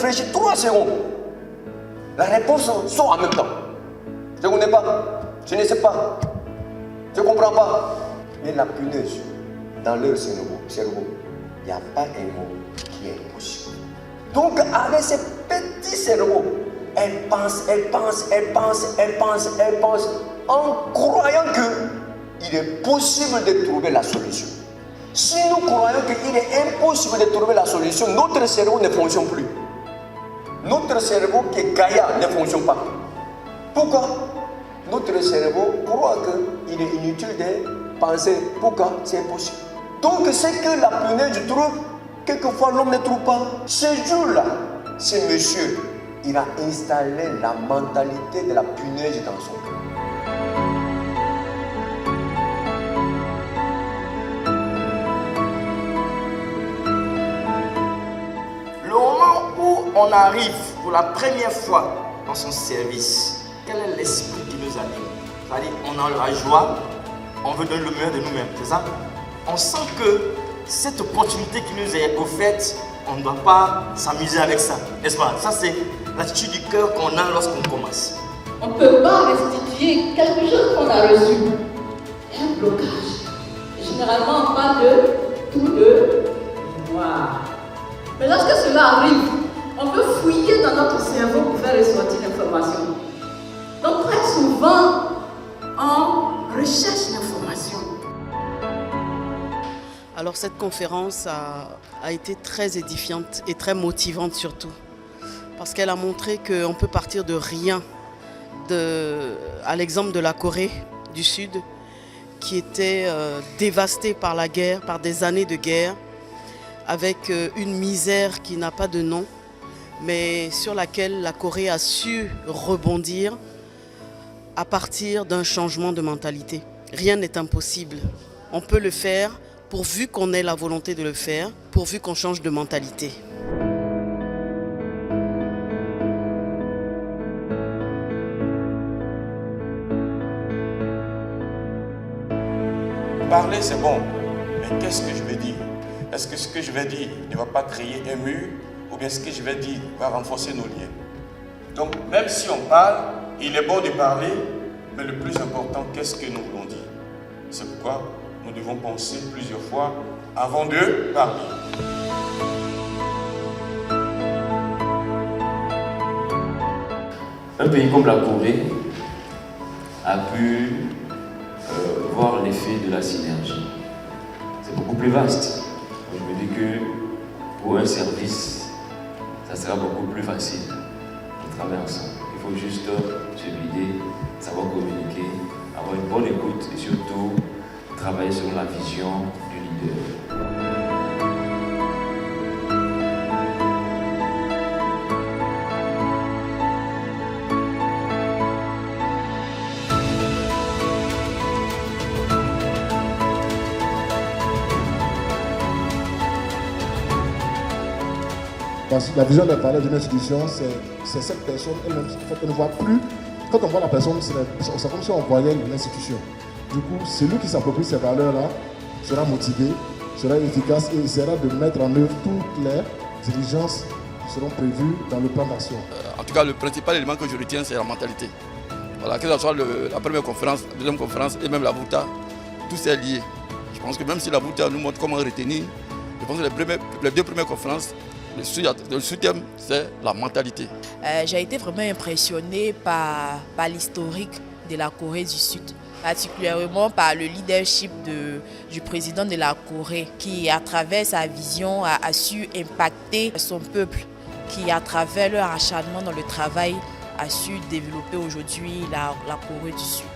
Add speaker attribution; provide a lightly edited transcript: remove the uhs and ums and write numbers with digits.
Speaker 1: réfléchit 3 secondes. La réponse sort en même temps. Je ne connais pas, je ne sais pas, je ne comprends pas. Mais la punaise, dans leur cerveau, il n'y a pas un mot qui est impossible. Donc avec ces petits cerveaux, elle pense, en croyant qu'il est possible de trouver la solution. Si nous croyons qu'il est impossible de trouver la solution, notre cerveau ne fonctionne plus. Notre cerveau qui est gaillard ne fonctionne pas. Pourquoi? Notre cerveau croit qu'il est inutile de penser. Pourquoi? C'est impossible. Donc ce que la punaise trouve, quelquefois l'homme ne trouve pas. Ce jour-là, ce monsieur, il a installé la mentalité de la punaise dans son cœur.
Speaker 2: Le moment où on arrive pour la première fois dans son service, quel est l'esprit qui nous anime? C'est-à-dire, on a la joie, on veut donner le meilleur de nous-mêmes, c'est ça? On sent que cette opportunité qui nous est offerte, on ne doit pas s'amuser avec ça, n'est-ce pas? Ça, c'est l'attitude du cœur qu'on a lorsqu'on commence.
Speaker 3: On ne peut pas restituer quelque chose qu'on a reçu. Il y a un blocage. Généralement, on parle de tout de noir. Mais lorsque cela arrive, on peut fouiller dans notre cerveau pour faire ressortir l'information. Donc très souvent, on recherche l'information.
Speaker 4: Alors cette conférence a été très édifiante et très motivante surtout. Parce qu'elle a montré qu'on peut partir de rien. À l'exemple de la Corée du Sud, qui était dévastée par la guerre, par des années de guerre, avec une misère qui n'a pas de nom, mais sur laquelle la Corée a su rebondir à partir d'un changement de mentalité. Rien n'est impossible. On peut le faire pourvu qu'on ait la volonté de le faire, pourvu qu'on change de mentalité.
Speaker 5: Parler, c'est bon, mais qu'est-ce que je vais dire? Est-ce que ce que je vais dire ne va pas créer un mur, ou bien ce que je vais dire va renforcer nos liens? Donc, même si on parle, il est bon de parler, mais le plus important, qu'est-ce que nous voulons dire? C'est pourquoi nous devons penser plusieurs fois avant de parler.
Speaker 6: Un pays comme la Corée a pu voir l'effet de la synergie. C'est beaucoup plus vaste. Je me dis que pour un service, ça sera beaucoup plus facile de travailler ensemble. Il faut juste se guider, savoir communiquer, avoir une bonne écoute et surtout travailler sur la vision du leader.
Speaker 7: Parce que la vision de parler d'une institution, c'est cette personne elle-même. En fait, on ne voit plus. Quand on voit la personne, c'est comme si on voyait l'institution. Du coup, celui qui s'approprie ces valeurs-là sera motivé, sera efficace et essaiera de mettre en œuvre toutes les diligences qui seront prévues dans le plan d'action.
Speaker 8: En tout cas, le principal élément que je retiens, c'est la mentalité. Voilà, que ce soit la première conférence, la deuxième conférence et même la VOUTA, tout c'est lié. Je pense que même si la VOUTA nous montre comment retenir, je pense que les deux premières conférences, le sous-thème, c'est la mentalité.
Speaker 9: J'ai été vraiment impressionnée par l'historique de la Corée du Sud, particulièrement par le leadership du président de la Corée, qui, à travers sa vision, a su impacter son peuple, qui, à travers leur acharnement dans le travail, a su développer aujourd'hui la Corée du Sud.